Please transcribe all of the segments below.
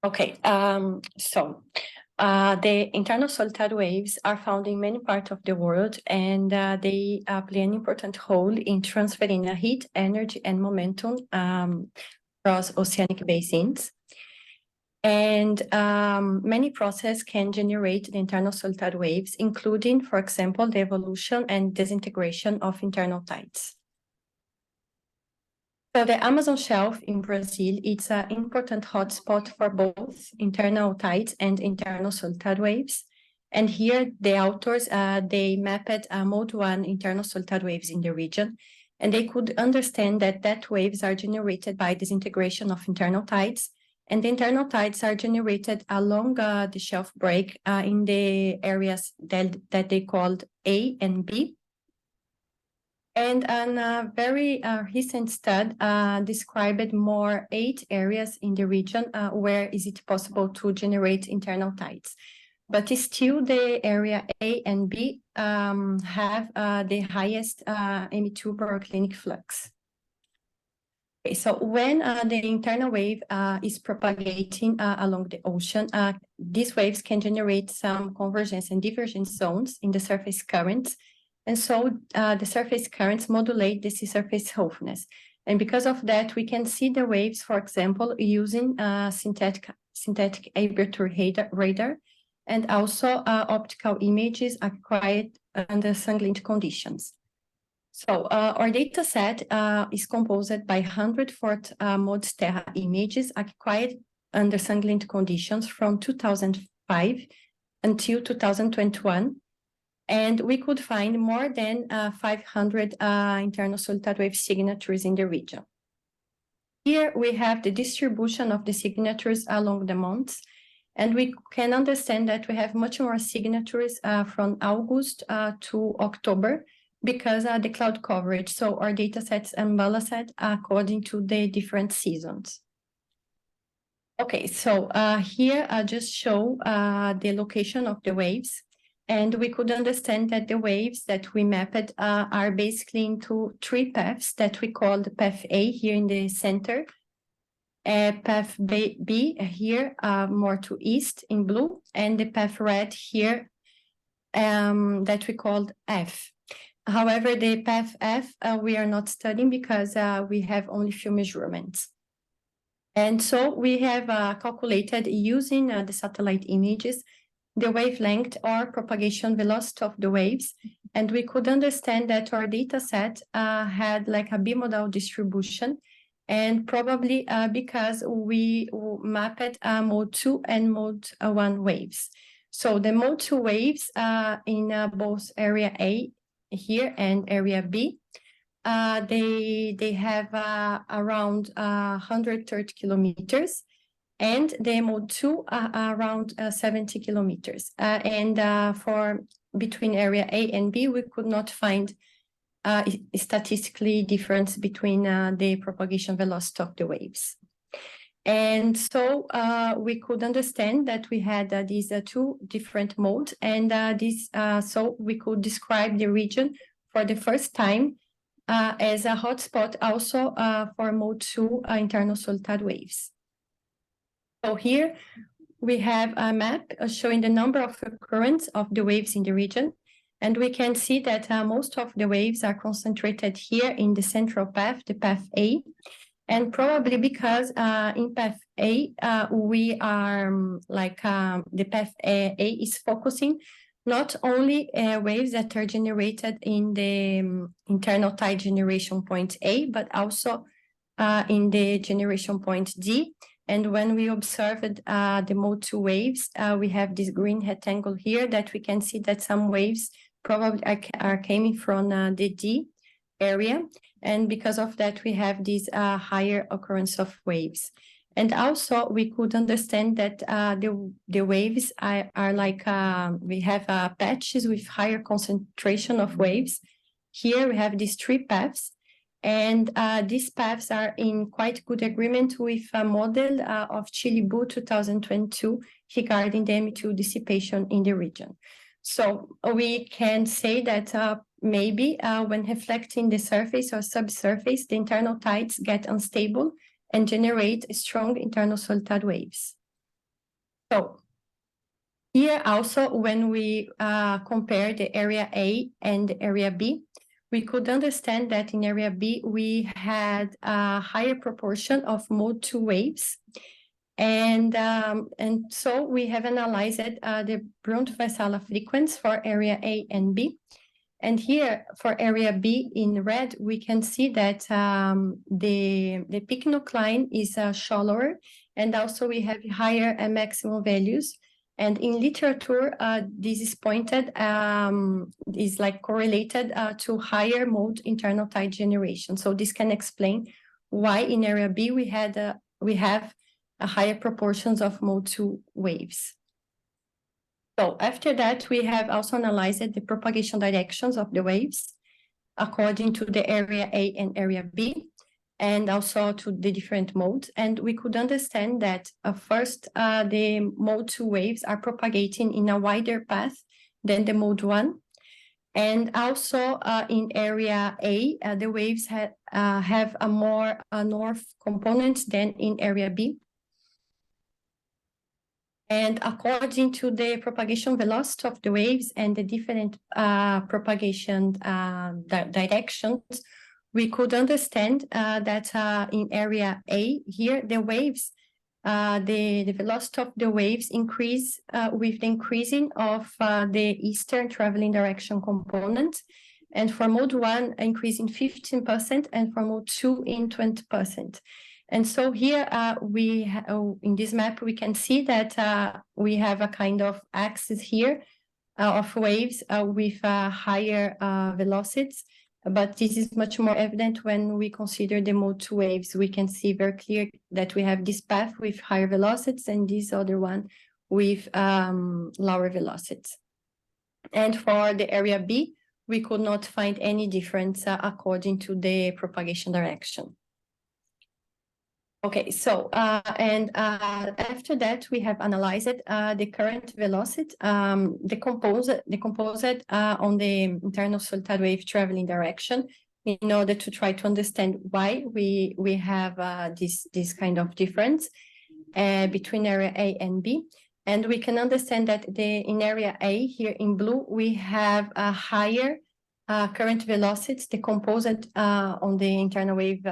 Okay, the internal solid waves are found in many parts of the world, and they play an important role in transferring heat, energy, and momentum across oceanic basins. And many processes can generate the internal solid waves, including, for example, the evolution and disintegration of internal tides. So the Amazon shelf in Brazil, it's an important hotspot for both internal tides and internal solid waves. And here the authors, they mapped mode 1 internal solid waves in the region, and they could understand that waves are generated by disintegration of internal tides, and the internal tides are generated along the shelf break in the areas that they called A and B. And a very recent study described 8 areas in the region where is it possible to generate internal tides. But still the area A and B have the highest M2 per clinic flux. Okay, so when the internal wave is propagating along the ocean, these waves can generate some convergence and divergence zones in the surface currents. And so the surface currents modulate the sea surface roughness. And because of that, we can see the waves, for example, using synthetic aperture radar and also optical images acquired under sunglint conditions. So our data set is composed by 104 modes Terra images acquired under sunglint conditions from 2005 until 2021. And we could find more than 500 internal solid wave signatures in the region. Here we have the distribution of the signatures along the months, and we can understand that we have much more signatures from August to October because the cloud coverage. So our data sets are balanced according to the different seasons. Okay, so here I just show the location of the waves. And we could understand that the waves that we mapped are basically into 3 paths that we call the path A here in the center, path B here more to east in blue, and the path red here that we called F. However, the path F we are not studying because we have only few measurements. And so we have calculated using the satellite images the wavelength or propagation velocity of the waves, and we could understand that our data set had like a bimodal distribution, and probably because we mapped mode 2 and mode 1 waves. So the mode 2 waves in both area A here and area B, they have around 130 kilometers, and the mode 2 around 70 kilometers. And for between area A and B, we could not find statistically difference between the propagation velocity of the waves. And so we could understand that we had these 2 different modes, and so we could describe the region for the first time as a hotspot also for mode 2 internal solid waves. So here we have a map showing the number of occurrences of the waves in the region. And we can see that most of the waves are concentrated here in the central path, the path A. And probably because in path A, we are the path A is focusing not only waves that are generated in the internal tide generation point A, but also in the generation point D. And when we observed the mode 2 waves, we have this green rectangle here that we can see that some waves probably are coming from the D area. And because of that, we have this higher occurrence of waves. And also we could understand that the waves are like, we have patches with higher concentration of waves. Here we have these 3 paths. And these paths are in quite good agreement with a model of Chile-BU 2022 regarding the M2 dissipation in the region. So we can say that maybe when reflecting the surface or subsurface, the internal tides get unstable and generate strong internal solid waves. So here also, when we compare the area A and the area B, we could understand that in area B, we had a higher proportion of mode 2 waves. And so we have analyzed the Brunt-Väisälä frequency for area A and B. And here for area B in red, we can see that the peak line is shallower, and also we have higher maximum values. And in literature, this is pointed, is like correlated to higher mode internal tide generation. So this can explain why in area B we have a higher proportions of mode 2 waves. So after that, we have also analyzed the propagation directions of the waves according to the area A and area B, and also to the different modes. And we could understand that first, the mode 2 waves are propagating in a wider path than the mode 1. And also in area A, the waves have a more north component than in area B. And according to the propagation velocity of the waves and the different propagation directions, we could understand that in area A here, the waves, the velocity of the waves increase with the increasing of the eastern traveling direction component. And for mode 1, increasing 15%, and for mode 2 in 20%. And so here in this map, we can see that we have a kind of axis here of waves with higher velocities. But this is much more evident when we consider the mode 2 waves. We can see very clear that we have this path with higher velocities and this other one with lower velocities. And for the area B, we could not find any difference according to the propagation direction. Okay, so after that, we have analyzed the current velocity, decomposed on the internal solid tide wave traveling direction in order to try to understand why we have this kind of difference between area A and B. And we can understand that in area A, here in blue, we have a higher current velocities decomposed on the internal wave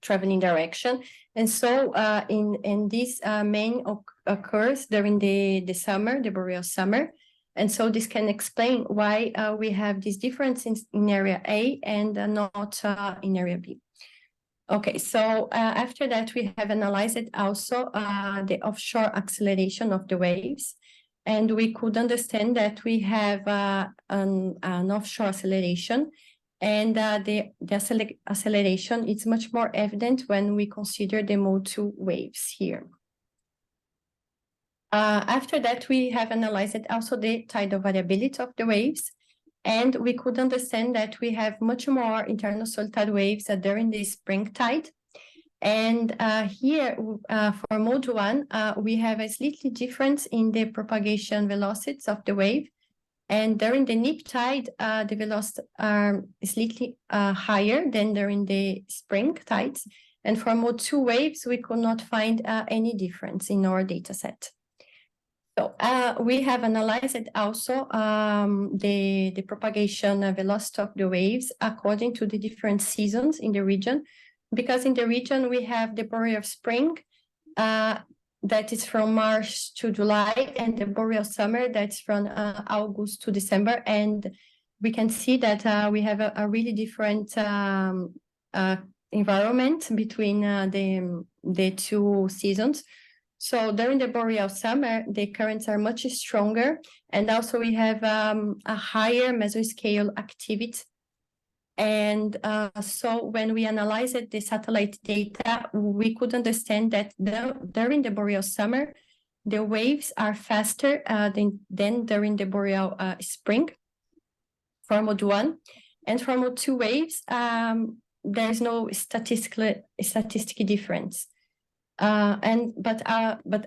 traveling direction. And so in this main occurs during the summer, the boreal summer. And so this can explain why we have this difference in area A and not in area B. Okay, so after that, we have analyzed also the offshore acceleration of the waves. And we could understand that we have an offshore acceleration. And the acceleration is much more evident when we consider the mode 2 waves here. After that, we have analyzed also the tidal variability of the waves. And we could understand that we have much more internal solid tide waves during the spring tide. And here, for mode 1, we have a slightly difference in the propagation velocities of the wave. And during the neap tide, the velocities are slightly higher than during the spring tides. And for mode 2 waves, we could not find any difference in our data set. So we have analyzed also the propagation velocity of the waves according to the different seasons in the region. Because in the region, we have the boreal spring, that is from March to July, and the boreal summer that's from August to December. And we can see that we have a really different environment between the two seasons. So during the boreal summer, the currents are much stronger, and also we have a higher mesoscale activity. And so when we analyzed the satellite data, we could understand that during the boreal summer, the waves are faster than during the boreal spring for mode 1. And for mode 2 waves, there's no statistic difference. But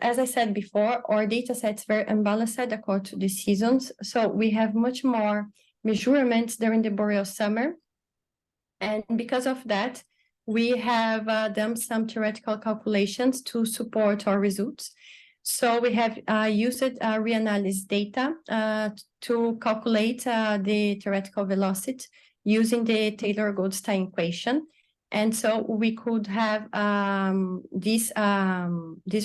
as I said before, our data set's very unbalanced according to the seasons. So we have much more measurements during the boreal summer. And because of that, we have done some theoretical calculations to support our results. So we have used reanalysis data to calculate the theoretical velocity using the Taylor-Goldstein equation. And so we could have these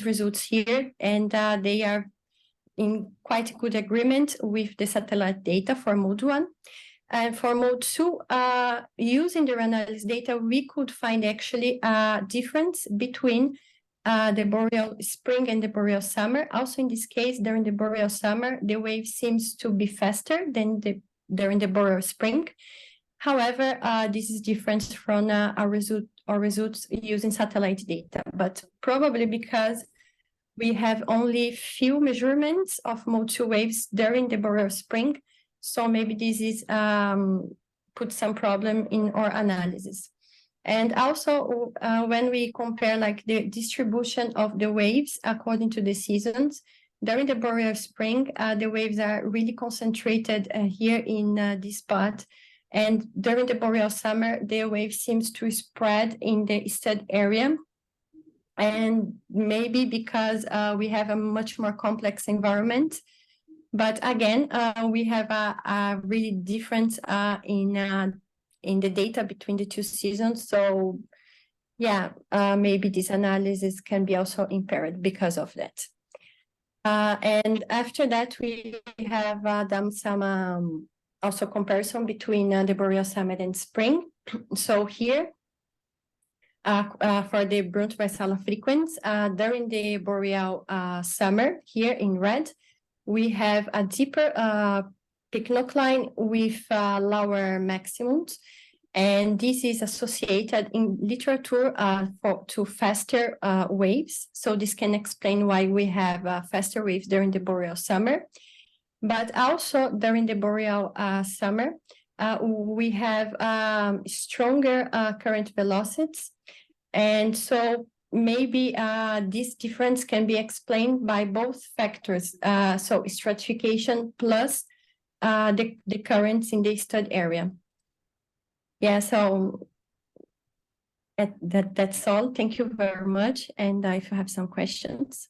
results here, and they are in quite good agreement with the satellite data for mode 1. And for mode 2, using the reanalysis data, we could find actually a difference between the boreal spring and the boreal summer. Also in this case, during the boreal summer, the wave seems to be faster than during the boreal spring. However, this is different from our results using satellite data, but probably because we have only few measurements of mode 2 waves during the boreal spring. So maybe this is put some problem in our analysis. And also when we compare like the distribution of the waves according to the seasons, during the boreal spring, the waves are really concentrated here in this spot. And during the boreal summer, the wave seems to spread in the study area. And maybe because we have a much more complex environment. But again, we have a really difference in the data between the two seasons. So yeah, maybe this analysis can be also impaired because of that. And after that, we have done some also comparison between the boreal summer and spring. So here, for the Brunt-Väisälä frequency, during the boreal summer, here in red, we have a deeper pycnocline with lower maximums. And this is associated in literature to faster waves. So this can explain why we have faster waves during the boreal summer. But also during the boreal summer, we have stronger current velocities. And so maybe this difference can be explained by both factors. So stratification plus the currents in the study area. Yeah, so that's all. Thank you very much. And if you have some questions.